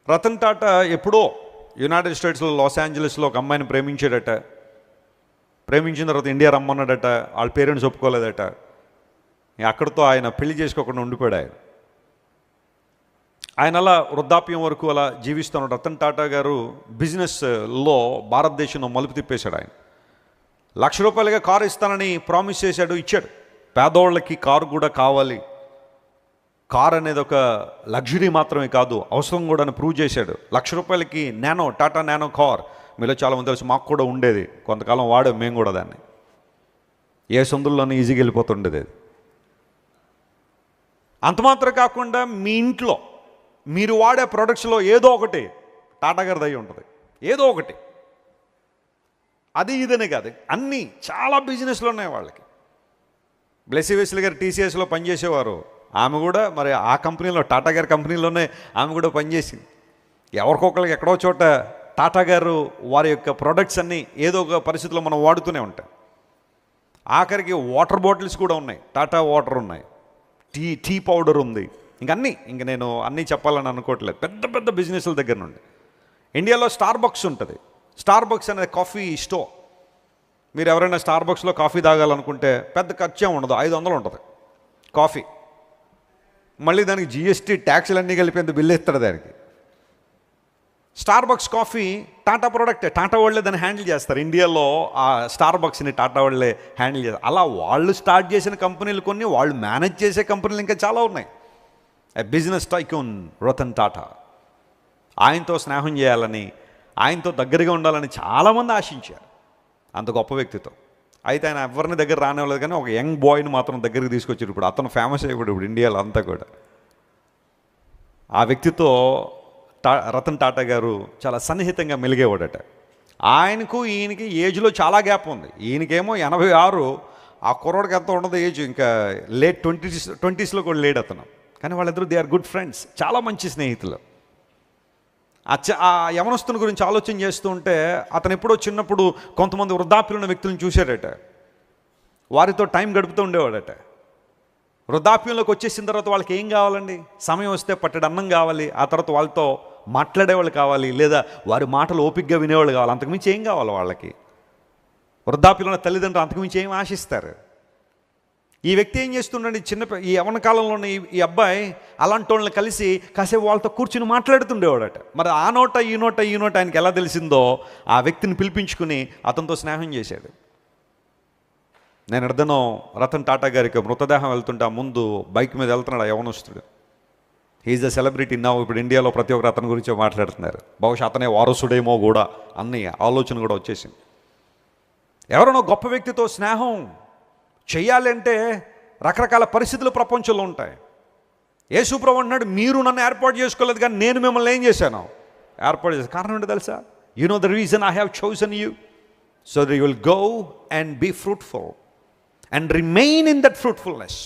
రతన్ టాటా ఎప్పుడో యునైటెడ్ స్టేట్స్లో లాస్ ఏంజలస్లో ఒక అమ్మాయిని ప్రేమించాడట. ప్రేమించిన తర్వాత ఇండియా రమ్మన్నాడట. వాళ్ళ పేరెంట్స్ ఒప్పుకోలేదట. అక్కడితో ఆయన పెళ్లి చేసుకోకుండా ఉండిపోయాడు. ఆయన అలా వృద్ధాప్యం వరకు అలా జీవిస్తున్నాడు. రతన్ టాటా గారు బిజినెస్లో భారతదేశంలో మలుపు తిప్పేశాడు. ఆయన ₹1,00,000 కారు ఇస్తానని ప్రామిస్ చేశాడు, ఇచ్చాడు. పేదవాళ్ళకి కారు కూడా కావాలి, కార్ అనేది ఒక లగ్జరీ మాత్రమే కాదు, అవసరం కూడా అని ప్రూవ్ చేశాడు. ₹1,00,000 నానో, టాటా నానో కార్, మీలో చాలామంది తెలుసు, మాకు కూడా ఉండేది, కొంతకాలం వాడాం మేము కూడా దాన్ని. ఏ సందుల్లోనే ఈజీగా వెళ్ళిపోతుండేది అది. అంత మాత్రం కాకుండా మీ ఇంట్లో మీరు వాడే ప్రొడక్ట్స్లో ఏదో ఒకటి టాటా గారిది అయి ఉంటుంది, ఏదో ఒకటి. అది ఇదనే కాదు, అన్నీ చాలా బిజినెస్లు ఉన్నాయి వాళ్ళకి. బ్లెస్సీ వెస్లీ గారు టీసీఎస్లో పనిచేసేవారు. ఆమె కూడా మరి ఆ కంపెనీలో, టాటా గారి కంపెనీలోనే ఆమె కూడా పనిచేసింది. ఎవరికొకరికి ఎక్కడో చోట టాటా గారు వారి యొక్క ప్రొడక్ట్స్ అన్నీ ఏదో ఒక పరిస్థితిలో మనం వాడుతూనే ఉంటాం. ఆఖరికి వాటర్ బాటిల్స్ కూడా ఉన్నాయి, టాటా వాటర్ ఉన్నాయి, టీ పౌడర్ ఉంది, ఇంక నేను అన్నీ చెప్పాలని అనుకోవట్లేదు. పెద్ద పెద్ద బిజినెస్ల దగ్గర నుండి. ఇండియాలో స్టార్బక్స్ ఉంటుంది. స్టార్బక్స్ అనేది కాఫీ స్టోర్. మీరు ఎవరైనా స్టార్బక్స్లో కాఫీ తాగాలనుకుంటే పెద్ద ఖర్చు ఉండదు, 500 ఉంటుంది కాఫీ. మళ్ళీ దానికి జిఎస్టీ ట్యాక్స్లు అన్నీ కలిపేంత బిల్లు ఇస్తాడు దానికి. స్టార్బక్స్ కాఫీ టాటా ప్రోడక్టే, టాటా వాళ్ళే దాన్ని హ్యాండిల్ చేస్తారు. ఇండియాలో ఆ స్టార్బక్స్ని టాటా వాళ్ళే హ్యాండిల్ చేస్తారు. అలా వాళ్ళు స్టార్ట్ చేసిన కంపెనీలు కొన్ని, వాళ్ళు మేనేజ్ చేసే కంపెనీలు ఇంకా చాలా ఉన్నాయి. Business tycoon Ratan Tata. ఆయనతో స్నేహం చేయాలని, ఆయనతో దగ్గరగా ఉండాలని చాలామంది ఆశించారు, అంత గొప్ప వ్యక్తితో. అయితే ఆయన ఎవరిని దగ్గర రానివ్వలేదు, కానీ ఒక యంగ్ బాయ్ని మాత్రం దగ్గరికి తీసుకొచ్చారు. ఇప్పుడు అతను ఫేమస్ అయిపోయాడు ఇప్పుడు ఇండియాలో అంతా కూడా. ఆ వ్యక్తితో రతన్ టాటా గారు చాలా సన్నిహితంగా మెలిగేవాడట. ఆయనకు ఈయనకి ఏజ్లో చాలా గ్యాప్ ఉంది. ఈయనకేమో 86, ఆ కుర్రోడికి ఎంత ఉండదు ఏజ్, ఇంకా లేట్ 20s కూడా లేడు అతను. కానీ వాళ్ళిద్దరూ దే ఆర్ గుడ్ ఫ్రెండ్స్, చాలా మంచి స్నేహితులు. ఆ యవనస్తుని గురించి ఆలోచన చేస్తూ ఉంటే, అతను ఎప్పుడో చిన్నప్పుడు కొంతమంది వృద్ధాప్యులున్న వ్యక్తులను చూశాడట. వారితో టైం గడుపుతూ ఉండేవాడట. వృద్ధాప్యంలోకి వచ్చేసిన తర్వాత వాళ్ళకి ఏం కావాలండి? సమయం వస్తే పట్టెడు అన్నం కావాలి, ఆ తర్వాత వాళ్ళతో మాట్లాడేవాళ్ళు కావాలి, లేదా వారి మాటలు ఓపికగా వినేవాళ్ళు కావాలి. అంతకుమించి ఏం కావాలి వాళ్ళకి? వృద్ధాప్యంలో తల్లిదండ్రులు అంతకుమించి ఏం ఆశిస్తారు? ఈ వ్యక్తి ఏం చేస్తుండండి, ఈ యవన కాలంలోనే ఈ అబ్బాయి అలాంటి వాళ్ళని కలిసి కాసేపు వాళ్ళతో కూర్చుని మాట్లాడుతుండేవాడట. మరి ఆ నోట ఈ నోట ఆయనకి ఎలా తెలిసిందో ఆ వ్యక్తిని పిలిపించుకుని అతనితో స్నేహం చేశాడు. నేను అర్థనో రతన్ టాటా గారికి మృతదేహం వెళ్తుంటే ఆ ముందు బైక్ మీద వెళ్తున్నాడు ఆ యవనస్తుడు. He is the celebrity now. ఇప్పుడు ఇండియాలో ప్రతి ఒక్కరు అతని గురించి మాట్లాడుతున్నారు. బహుశా అతనే వారసుడేమో కూడా అన్ని ఆలోచన కూడా వచ్చేసింది. ఎవరైనా గొప్ప వ్యక్తితో స్నేహం చెయ్యాలి అంటే రకరకాల పరిస్థితులు ప్రపంచంలో ఉంటాయి. యేసు ప్రభువు అంటున్నాడు, మీరు నన్ను ఏర్పాటు చేసుకోలేదు, కానీ నేను మిమ్మల్ని ఏం చేశాను? ఏర్పాటు చేశాను. కారణం ఏంటో తెలుసా? You know the reason I have chosen you so that you will go and be fruitful and remain in that fruitfulness.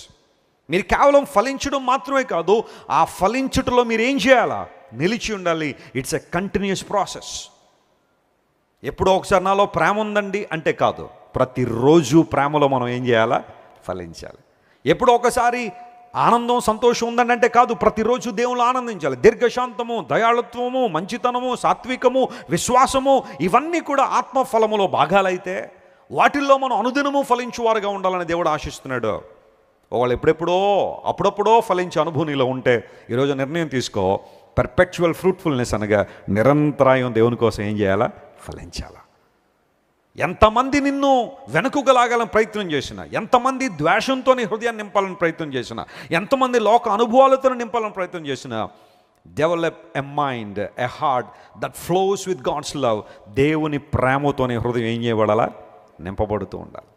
మీరు కేవలం ఫలించడం మాత్రమే కాదు, ఆ ఫలించుటలో మీరు ఏం చేయాలా? నిలిచి ఉండాలి. It's a continuous process. ఎప్పుడో ఒకసారి నాలో ప్రేమ ఉందండి అంటే కాదు, ప్రతిరోజు ప్రేమలో మనం ఏం చేయాలా? ఫలించాలి. ఎప్పుడో ఒకసారి ఆనందం సంతోషం ఉందండి అంటే కాదు, ప్రతిరోజు దేవుళ్ళు ఆనందించాలి. దీర్ఘశాంతము, దయాళుత్వము, మంచితనము, సాత్వికము, విశ్వాసము, ఇవన్నీ కూడా ఆత్మఫలములో భాగాలైతే వాటిల్లో మనం అనుదినము ఫలించువారుగా ఉండాలని దేవుడు ఆశిస్తున్నాడు. ఒకళ్ళు అప్పుడప్పుడో ఫలించే అనుభూతిలో ఉంటే ఈరోజు నిర్ణయం తీసుకో. పర్పెచువల్ ఫ్రూట్ఫుల్నెస్ అనగా నిరంతరాయం దేవుని కోసం ఏం చేయాలా? ఫలించాలా. ఎంతమంది నిన్ను వెనుకలాగాలని ప్రయత్నం చేసినా, ఎంతమంది ద్వేషంతో నీ హృదయాన్ని నింపాలని ప్రయత్నం చేసినా, ఎంతమంది లోక అనుభవాలతో నింపాలని ప్రయత్నం చేసినా, develop a mind, a heart that flows with God's love. దేవుని ప్రేమతో నీ హృదయం ఏం చేయబడాలా? నింపబడుతూ ఉండాలి.